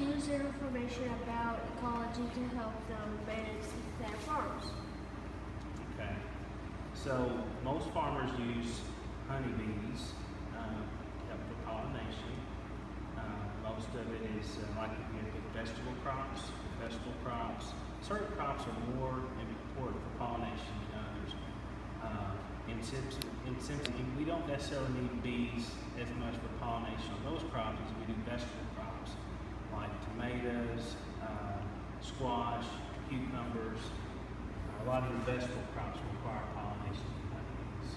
use their information about ecology to help them manage their farms? Okay. So most farmers use honeybees help for pollination. Most of it is like if you pick vegetable crops. Vegetable crops, certain crops are more important for pollination than others. In Simpson, we don't necessarily need bees as much for pollination on those crops as we do vegetable crops, like tomatoes, squash, cucumbers. A lot of the vegetable crops require pollination from honeybees.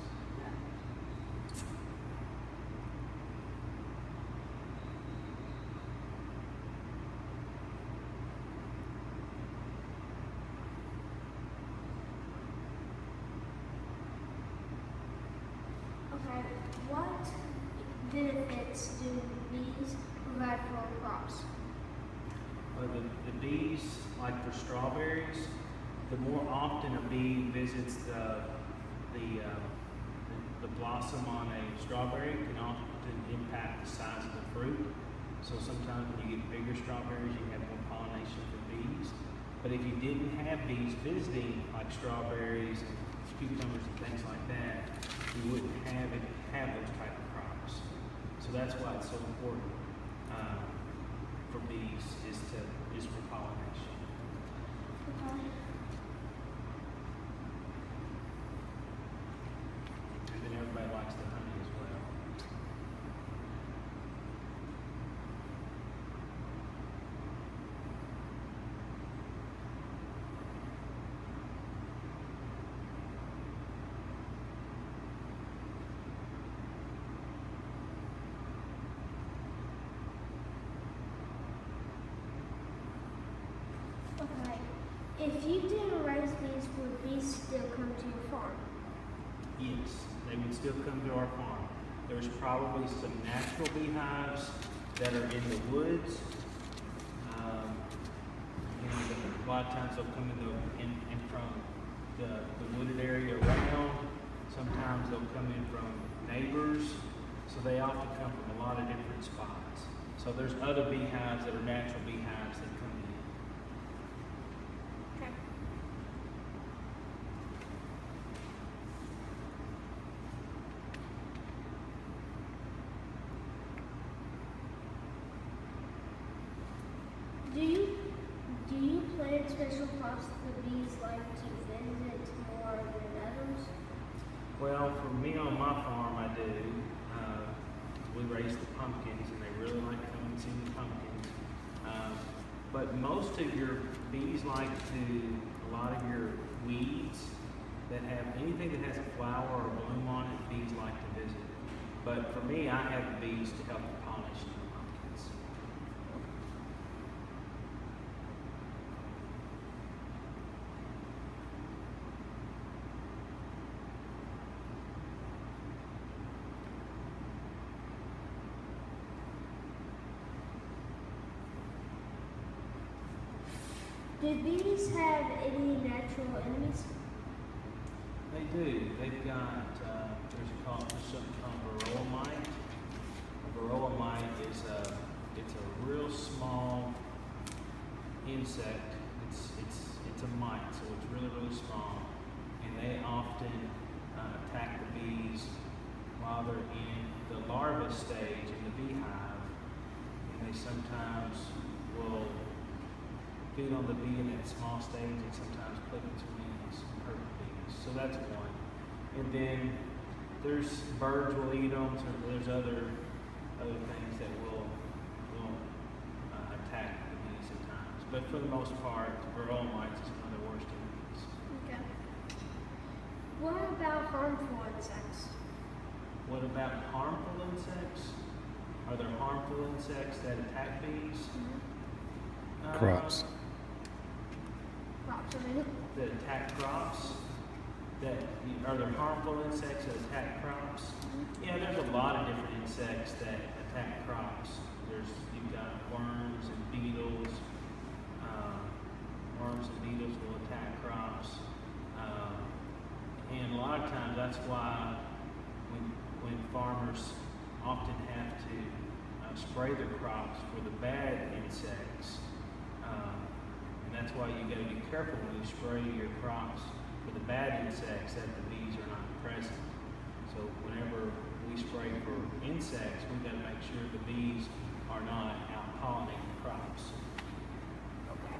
Okay, what benefits do bees provide for our crops? Well, the bees, like for strawberries, the more often a bee visits the blossom on a strawberry can often impact the size of the fruit. So sometimes when you get bigger strawberries, you have more pollination for bees. But if you didn't have bees visiting like strawberries and cucumbers and things like that, you wouldn't have those type of crops. So that's why it's so important for bees is for pollination. Okay. And then everybody likes the honey as well. Okay. If you didn't raise bees, would bees still come to your farm? Yes, they would still come to our farm. There's probably some natural beehives that are in the woods. A lot of times they'll come in from the wooded area around. Sometimes they'll come in from neighbors. So they often come from a lot of different spots. So there's other beehives that are natural beehives that come in. Okay. Do you plant special crops that the bees like to visit more than others? Well, for me on my farm, I do. We raise the pumpkins, and they really like coming and seeing the pumpkins. But most of your bees like a lot of your weeds that have anything that has a flower or a bloom on it, bees like to visit. But for me, I have the bees to help the pollination of the pumpkins. Do bees have any natural enemies? They do. They've got, there's something called varroa mite. A varroa mite it's a real small insect. It's a mite, so it's really, really small. And they often attack the bees while they're in the larva stage in the beehive. And they sometimes will feed on the bee in that small stage and sometimes clip its wings and hurt the bees. So that's one. And then there's birds will eat them. So there's other things that will attack the bees at times. But for the most part, varroa mites is one of the worst enemies. Okay. What about harmful insects? What about harmful insects? Are there harmful insects that attack bees? Crops. Crops, I mean. That attack crops? Are there harmful insects that attack crops? Yeah, there's a lot of different insects that attack crops. You've got worms and beetles. Worms and beetles will attack crops. And a lot of times that's why when farmers often have to spray their crops for the bad insects, why you got to be careful when you spray your crops for the bad insects that the bees are not present. So whenever we spray for insects, we got to make sure the bees are not out pollinating the crops. Okay.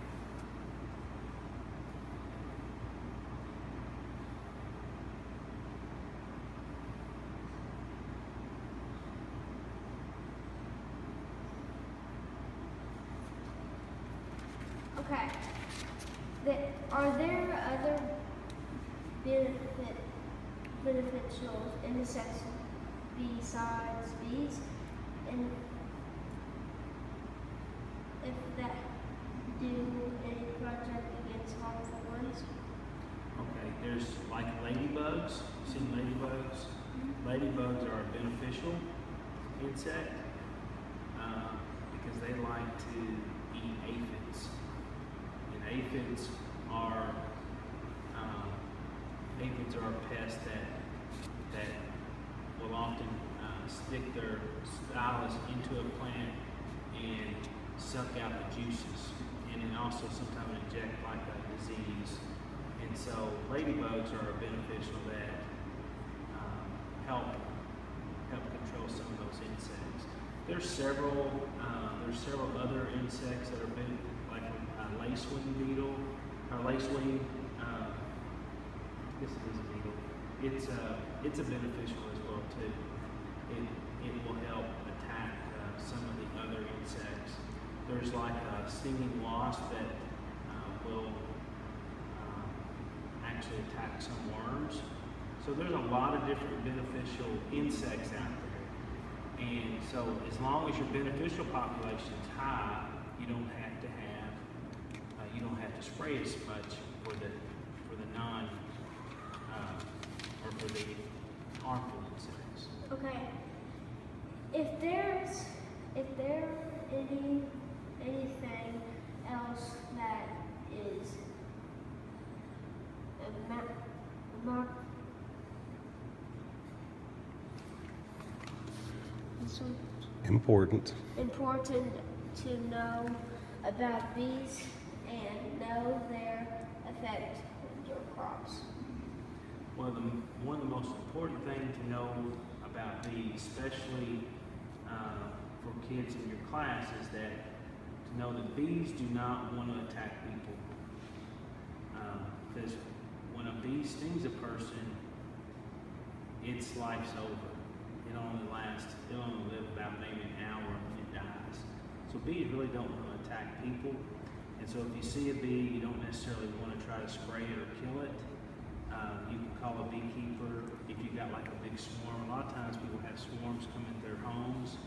Okay. Are there other beneficial insects besides bees? And if that, do any project against harmful ones? Okay, there's like ladybugs. You seen ladybugs? Ladybugs are a beneficial insect because they like to eat aphids. And aphids are a pest that will often stick their stylus into a plant and suck out the juices, and then also sometimes inject like a disease. And so ladybugs are a beneficial that help control some of those insects. There's several other insects that are been like a lacewing beetle, or lacewing. This is a beetle. It's a beneficial as well too. It will help attack some of the other insects. There's like a stinging wasp that will actually attack some worms. So there's a lot of different beneficial insects out there. And so as long as your beneficial population is high, you don't have to spray as much for the non or for the harmful insects. Okay. If there anything else that is Important. important to know about bees and know their effect on your crops. One of the most important things to know about bees, especially for kids in your class, is that to know that bees do not want to attack people. Because when a bee stings a person, its life's over. It'll only live about maybe an hour and then it dies. So bees really don't want to attack people. And so if you see a bee, you don't necessarily want to try to spray it or kill it. You can call a beekeeper if you got like a big swarm. A lot of times people have swarms come into their homes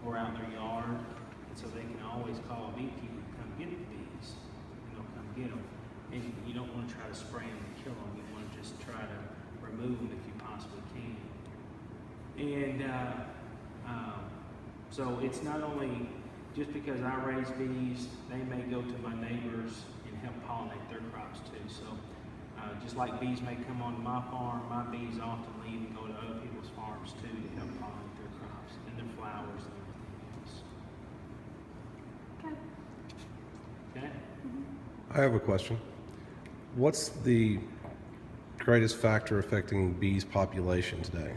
or out in their yard, and so they can always call a beekeeper to come get the bees, and they'll come get them. And you don't want to try to spray them and kill them. You want to just try to remove them if you possibly can. And so it's not only just because I raise bees, they may go to my neighbors and help pollinate their crops too. So just like bees may come onto my farm, my bees often leave and go to other people's farms too to help pollinate their crops and their flowers and everything else. Okay. Okay? I have a question. What's the greatest factor affecting bees' population today?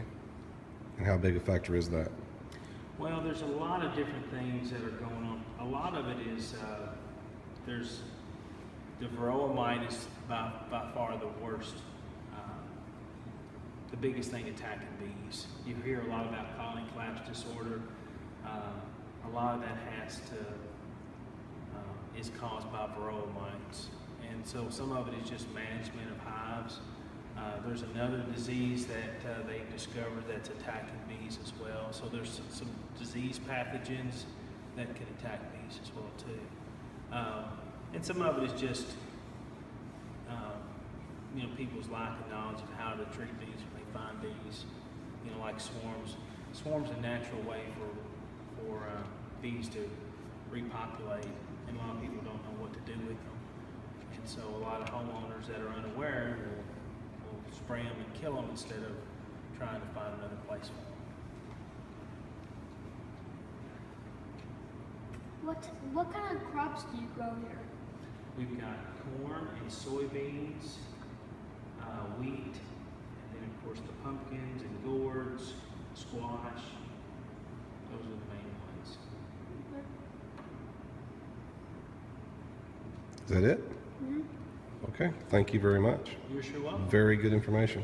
And how big a factor is that? Well, there's a lot of different things that are going on. A lot of it is there's the varroa mite is by far the worst, the biggest thing attacking bees. You hear a lot about colony collapse disorder. A lot of that is caused by varroa mites, and so some of it is just management of hives. There's another disease that they've discovered that's attacking bees as well. So there's some disease pathogens that can attack bees as well too. And some of it is just people's lack of knowledge of how to treat bees when they find bees. Like swarms. Swarms are a natural way for bees to repopulate, and a lot of people don't know what to do with them. And so a lot of homeowners that are unaware will spray them and kill them instead of trying to find another place for them. What kind of crops do you grow here? We've got corn and soybeans, wheat, and then of course the pumpkins and gourds, squash. Those are the main ones. Is that it? Okay, thank you very much. You're sure welcome. Very good information.